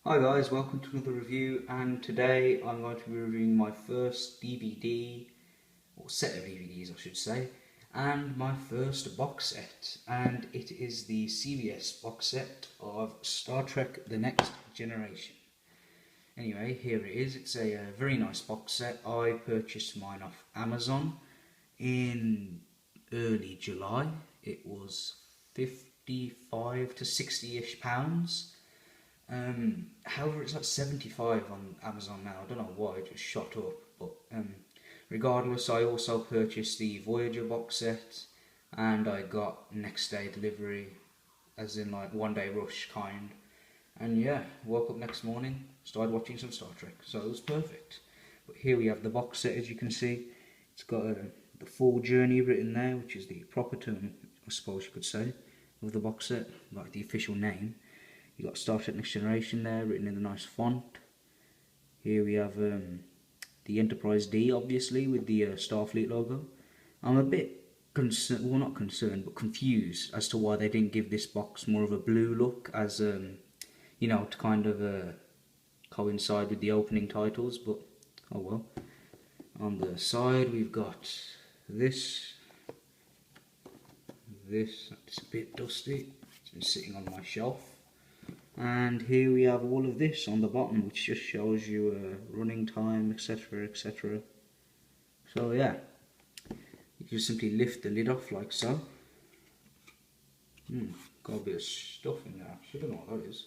Hi guys, welcome to another review, and today I'm going to be reviewing my first DVD, or set of DVDs I should say, and my first box set, and it is the CBS box set of Star Trek The Next Generation. Anyway, here it is. It's a very nice box set. I purchased mine off Amazon in early July. It was 55 to 60-ish pounds. However, it's like 75 on Amazon now. I don't know why, it just shot up. But regardless, I also purchased the Voyager box set, and I got next day delivery, as in like one day rush kind. And yeah, woke up next morning, started watching some Star Trek, so it was perfect. But here we have the box set, as you can see. It's got the full journey written there, which is the proper term, I suppose you could say, of the box set, like the official name. You got Star Trek Next Generation there, written in a nice font. Here we have the Enterprise D, obviously, with the Starfleet logo. I'm a bit concerned, well, not concerned, but confused as to why they didn't give this box more of a blue look, as you know, to kind of coincide with the opening titles. But oh well. On the side, we've got this. It's a bit dusty. It's been sitting on my shelf. And here we have all of this on the bottom, which just shows you running time, etc, etc. So yeah, you just simply lift the lid off like so. Got a bit of stuff in there actually, I don't know what that is.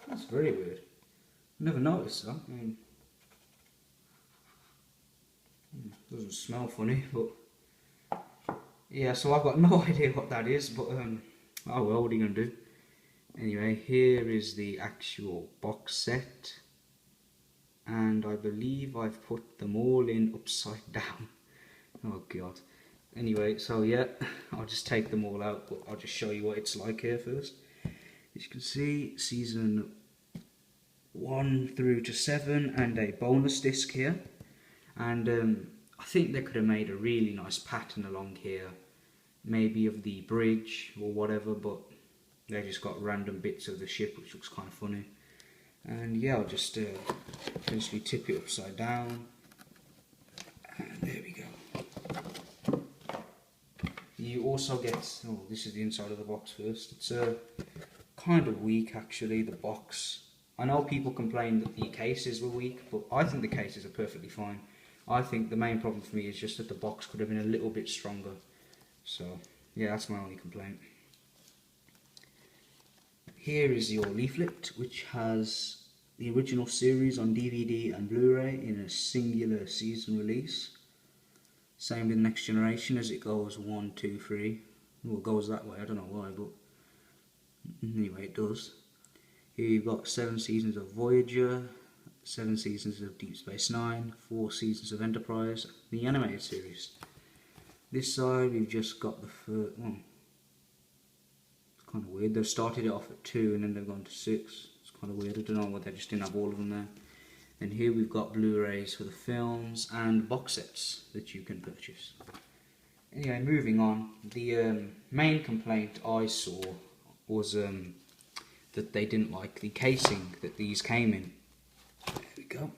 That's very weird. Never noticed that. I mean, doesn't smell funny, but yeah, so I've got no idea what that is, but oh well, what are you gonna do? Anyway, here is the actual box set, and I believe I've put them all in upside down. Oh god. Anyway, so yeah, I'll just take them all out, but I'll just show you what it's like here first. As you can see, season 1 through to 7, and a bonus disc here. And I think they could have made a really nice pattern along here, maybe of the bridge or whatever, but they just got random bits of the ship, which looks kind of funny. And yeah, I'll just essentially tip it upside down, and there we go. You also get, oh, this is the inside of the box first. It's kind of weak actually, the box. I know people complain that the cases were weak, but I think the cases are perfectly fine. I think the main problem for me is just that the box could have been a little bit stronger. So yeah, that's my only complaint. Here is your leaflet, which has the original series on DVD and Blu-ray in a singular season release. Same with Next Generation, as it goes 1, 2, 3. Well, it goes that way, I don't know why, but anyway, it does. Here you've got 7 seasons of Voyager, 7 seasons of Deep Space Nine, 4 seasons of Enterprise, the animated series. This side we've just got the first one. It's kind of weird. They've started it off at 2 and then they've gone to 6. It's kind of weird. I don't know why they just didn't have all of them there. And here we've got Blu-rays for the films and box sets that you can purchase. Anyway, moving on. The main complaint I saw was that they didn't like the casing that these came in. There we go.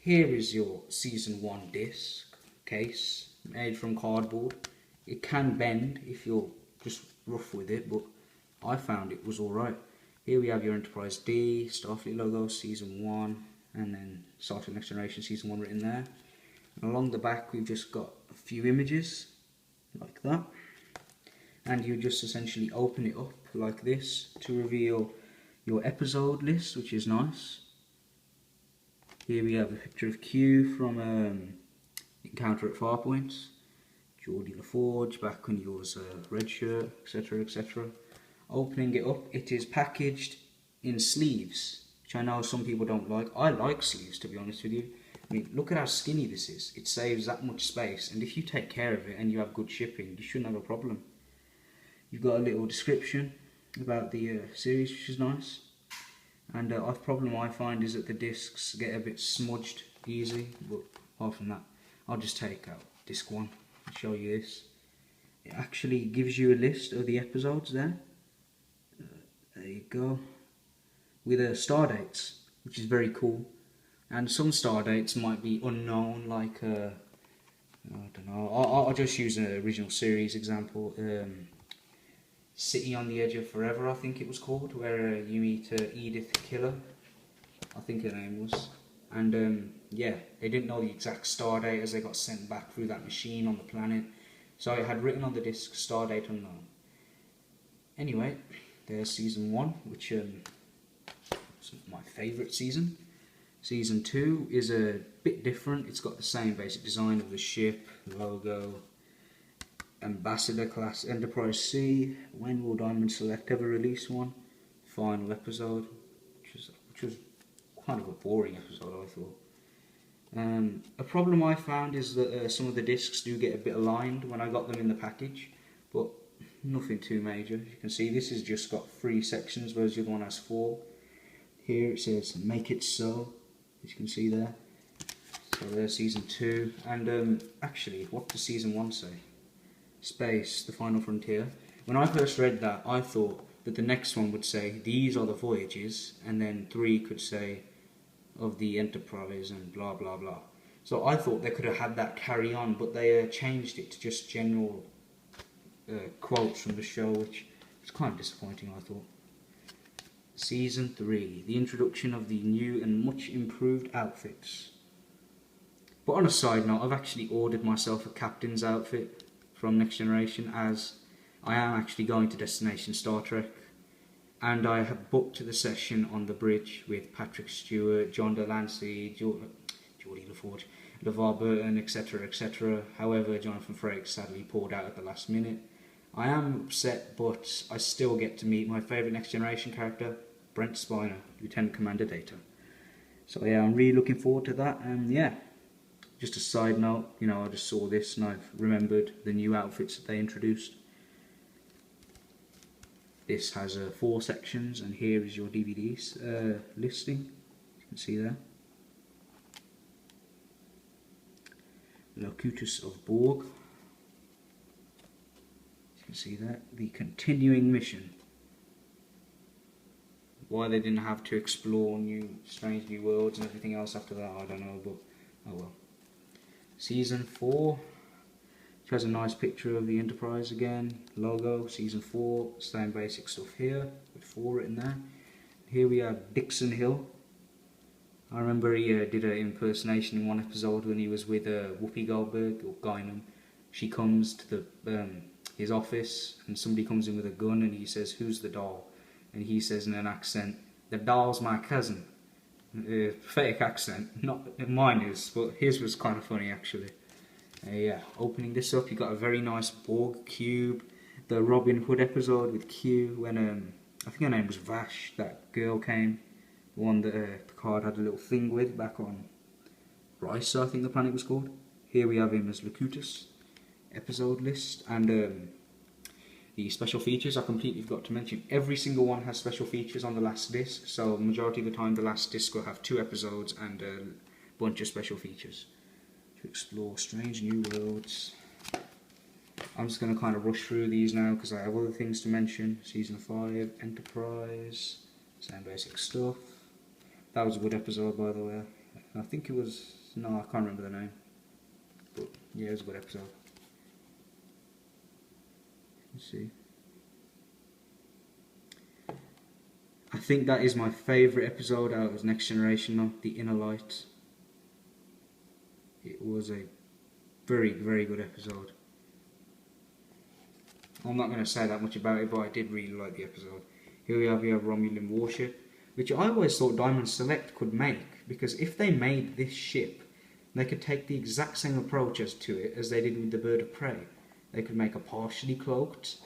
Here is your season 1 disc case, made from cardboard. It can bend if you're just rough with it, but I found it was alright. Here we have your Enterprise D, Starfleet logo, season 1, and then Star Trek Next Generation season 1 written there. And along the back we've just got a few images, like that. And you just essentially open it up like this to reveal your episode list, which is nice. Here we have a picture of Q from Encounter at Farpoint, Geordi LaForge back when he was red shirt, etc, etc. Opening it up, it is packaged in sleeves, which I know some people don't like. I like sleeves, to be honest with you. I mean, look at how skinny this is. It saves that much space, and if you take care of it and you have good shipping, you shouldn't have a problem. You've got a little description about the series, which is nice. And a problem I find is that the discs get a bit smudged easy, but apart from that, I'll just take out disc 1 and show you this. It actually gives you a list of the episodes there. There you go. with star dates, which is very cool. And some star dates might be unknown, like I don't know. I'll just use an original series example. City on the Edge of Forever, I think it was called, where you meet Edith Killer, I think her name was. And yeah, they didn't know the exact star date as they got sent back through that machine on the planet. So it had written on the disc star date unknown. Anyway, there's season 1, which is my favourite season. Season 2 is a bit different. It's got the same basic design of the ship, logo, Ambassador class Enterprise C. When will Diamond Select ever release one? Final episode, which was kind of a boring episode, I thought. A problem I found is that some of the discs do get a bit aligned when I got them in the package, but nothing too major. As you can see, this has just got 3 sections, whereas the other one has 4. Here it says "Make It So," as you can see there. So there's season 2, and actually, what does season 1 say? Space, the final frontier. When I first read that, I thought that the next one would say, "These are the voyages," and then 3 could say, "Of the Enterprise," and blah blah blah. So I thought they could have had that carry on, but they changed it to just general quotes from the show, which was kind of disappointing, I thought. Season 3, the introduction of the new and much improved outfits. But on a side note, I've actually ordered myself a captain's outfit from Next Generation, as I am actually going to Destination Star Trek, and I have booked the session on the bridge with Patrick Stewart, John Delancey, Geordie LaForge, LeVar Burton, etc, etc. However, Jonathan Frakes sadly pulled out at the last minute. I am upset, but I still get to meet my favourite Next Generation character, Brent Spiner, Lieutenant Commander Data. So yeah, I'm really looking forward to that, and yeah, just a side note, you know, I just saw this and I've remembered the new outfits that they introduced. This has 4 sections, and here is your DVDs listing, you can see there. Locutus of Borg, you can see that. The continuing mission. Why they didn't have to explore strange new worlds and everything else after that, I don't know, but oh well. Season 4, which has a nice picture of the Enterprise again, logo. Season 4, same basic stuff here, with 4 written there. Here we have Dixon Hill. I remember he did an impersonation in one episode when he was with Whoopi Goldberg, or Guinan. She comes to his office, and somebody comes in with a gun, and he says, "Who's the doll?" And he says in an accent, "The doll's my cousin." Fake accent, not mine is, but his was kind of funny actually. Yeah, opening this up, you got a very nice Borg cube. The Robin Hood episode with Q, when I think her name was Vash, that girl came, the one that Picard had a little thing with back on Risa, I think the planet was called. Here we have him as Locutus. Episode list, and the special features I completely forgot to mention. Every single one has special features on the last disc, so majority of the time the last disc will have 2 episodes and a bunch of special features to explore strange new worlds. I'm just going to kind of rush through these now because I have other things to mention. Season 5, Enterprise, same basic stuff. That was a good episode, by the way. I think it was, no, I can't remember the name, but yeah, it was a good episode. Let's see. I think that is my favourite episode out of Next Generation now, The Inner Light. It was a very, very good episode. I'm not going to say that much about it, but I did really like the episode. Here we have Romulan Warship, which I always thought Diamond Select could make, because if they made this ship, they could take the exact same approach to it as they did with the Bird of Prey. They could make a partially cloaked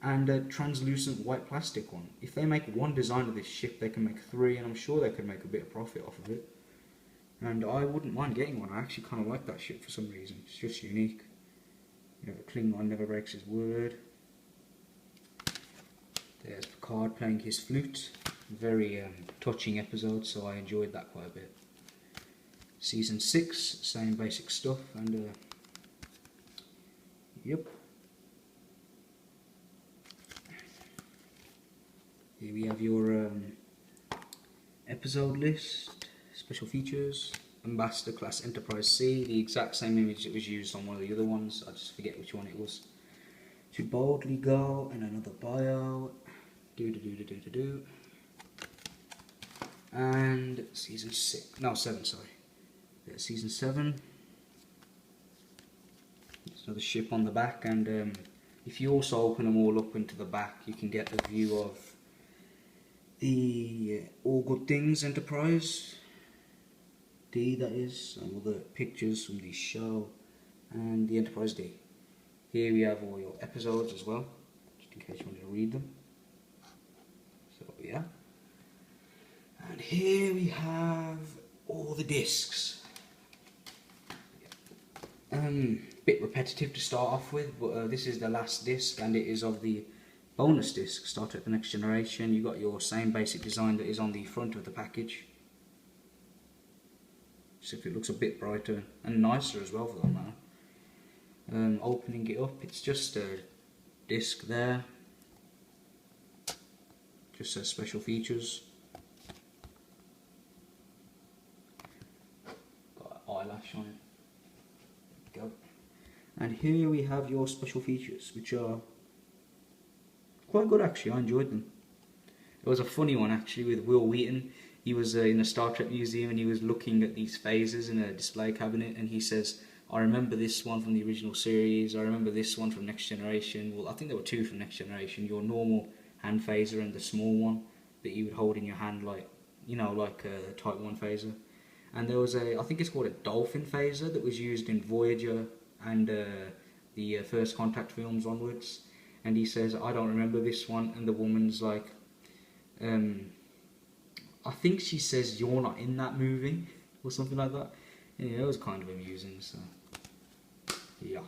and a translucent white plastic one. If they make one design of this ship, they can make 3, and I'm sure they could make a bit of profit off of it. And I wouldn't mind getting one. I actually kind of like that ship for some reason. It's just unique. You have a Klingon never breaks his word. There's Picard playing his flute. Very touching episode, so I enjoyed that quite a bit. Season 6, same basic stuff, and yep. Here we have your episode list, special features, Ambassador Class Enterprise C, the exact same image that was used on one of the other ones, I just forget which one it was. Should boldly go, and another bio, and season 7, sorry. Yeah, season 7. There's another ship on the back, and if you also open them all up into the back, you can get a view of the All Good Things Enterprise D, that is, and all the pictures from the show, and the Enterprise D. Here we have all your episodes as well, just in case you wanted to read them. So yeah. And here we have all the discs. Bit repetitive to start off with, but this is the last disc, and it is of the bonus disc, Star Trek The Next Generation. You got your same basic design that is on the front of the package. So if it looks a bit brighter and nicer as well for that matter. Opening it up, it's just a disc there. Just says special features. Got an eyelash on it. Go. And here we have your special features, which are quite good actually. I enjoyed them. There was a funny one actually with Will Wheaton. He was in a Star Trek museum and he was looking at these phasers in a display cabinet, and he says, I remember this one from the original series, I remember this one from Next Generation. Well, I think there were two from Next Generation, your normal hand phaser and the small one that you would hold in your hand, like, you know, like a Type 1 phaser. And there was I think it's called a Dolphin phaser that was used in Voyager and the First Contact films onwards. And he says, I don't remember this one, and the woman's like, I think she says, you're not in that movie, or something like that. Yeah, it was kind of amusing, so, yeah.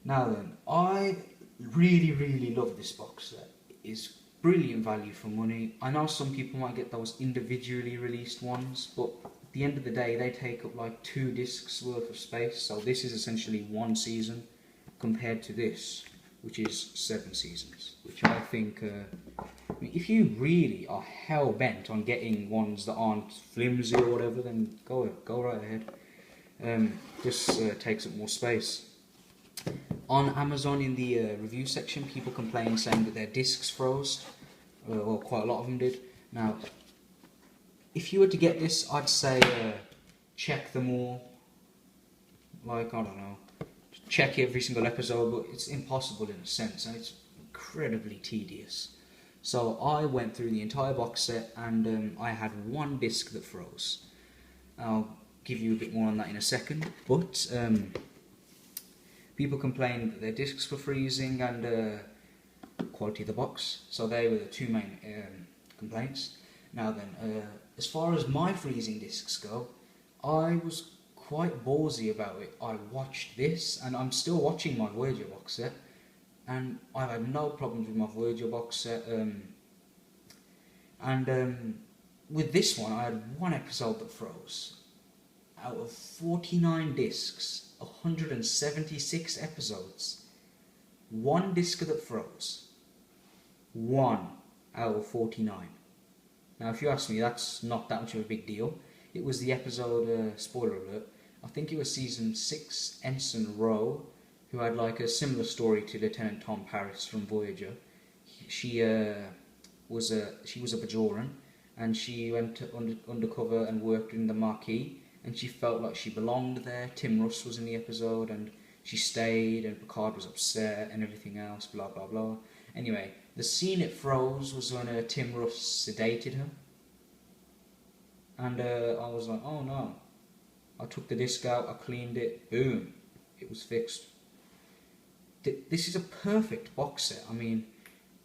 Now then, I really love this box set. It's brilliant value for money. I know some people might get those individually released ones, but at the end of the day, they take up like 2 discs worth of space, so this is essentially 1 season, compared to this, which is 7 seasons, which I think, I mean, if you really are hell-bent on getting ones that aren't flimsy or whatever, then go right ahead. This takes up more space. On Amazon, in the review section, people complain saying that their discs froze, or quite a lot of them did. Now, if you were to get this, I'd say check them all, like, I don't know, check every single episode, but it's impossible in a sense, and it's incredibly tedious. So I went through the entire box set, and I had 1 disc that froze. I'll give you a bit more on that in a second, but people complained that their discs were freezing and quality of the box, so they were the 2 main complaints. Now then, as far as my freezing discs go, I was quite ballsy about it. I watched this, and I'm still watching my Voyager box set, and I've had no problems with my Voyager box set. With this one, I had 1 episode that froze. Out of 49 discs, 176 episodes, 1 disc that froze. 1 out of 49. Now, if you ask me, that's not that much of a big deal. It was the episode, spoiler alert, I think it was season 6, Ensign Ro, who had like a similar story to Lieutenant Tom Paris from Voyager. She was a Bajoran, and she went undercover and worked in the Marquis, and she felt like she belonged there. Tim Russ was in the episode, and she stayed, and Picard was upset and everything else, blah blah blah. Anyway, the scene it froze was when Tim Russ sedated her, and I was like, oh no. I took the disc out, I cleaned it, boom, it was fixed. This is a perfect box set. I mean,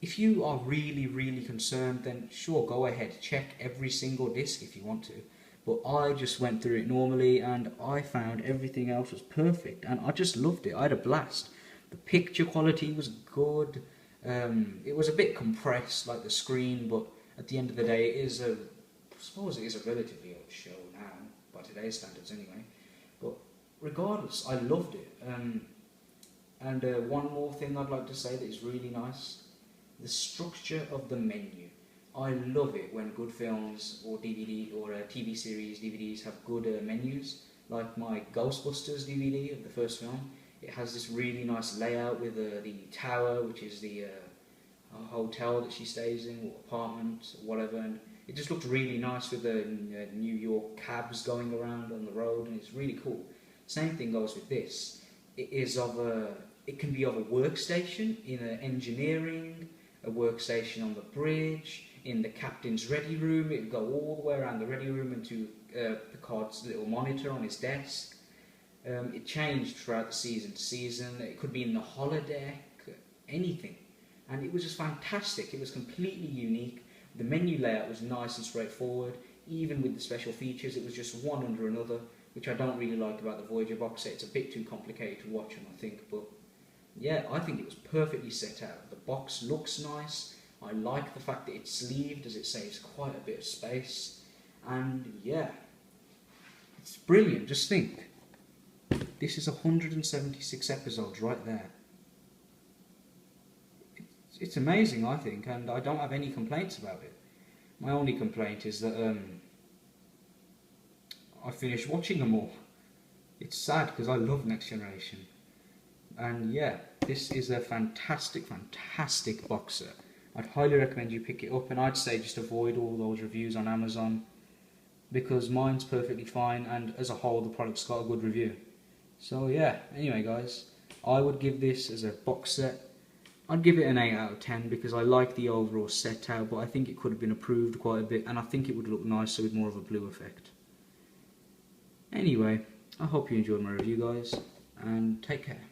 if you are really concerned, then sure, go ahead, check every single disc if you want to. But I just went through it normally, and I found everything else was perfect, and I just loved it. I had a blast. The picture quality was good. It was a bit compressed, like the screen, but at the end of the day, I suppose it is a relatively old show now, by today's standards anyway. But regardless, I loved it. One more thing I'd like to say that is really nice: the structure of the menu. I love it when good films or DVD or TV series DVDs have good menus. Like my Ghostbusters DVD of the first film, it has this really nice layout with the tower, which is the hotel that she stays in, or apartment, or whatever, and it just looks really nice with the New York cabs going around on the road, and it's really cool. Same thing goes with this. It can be of a workstation in engineering, a workstation on the bridge, in the captain's ready room. It would go all the way around the ready room into Picard's little monitor on his desk. It changed throughout the season to season. It could be in the holodeck, anything. And it was just fantastic. It was completely unique. The menu layout was nice and straightforward. Even with the special features, it was just one under another, which I don't really like about the Voyager box set. It's a bit too complicated to watch on, I think. But yeah, I think it was perfectly set out. The box looks nice. I like the fact that it's sleeved, as it saves quite a bit of space. And yeah, it's brilliant. Just think. This is 176 episodes right there. It's amazing, I think, and I don't have any complaints about it. My only complaint is that I finished watching them all. It's sad because I love Next Generation. And yeah, this is a fantastic, fantastic box set. I'd highly recommend you pick it up, and I'd say just avoid all those reviews on Amazon, because mine's perfectly fine, and as a whole the product's got a good review. So yeah, anyway guys, I would give this as a box set, I'd give it an 8 out of 10 because I like the overall set out, but I think it could have been improved quite a bit, and I think it would look nicer with more of a blue effect. Anyway, I hope you enjoyed my review guys, and take care.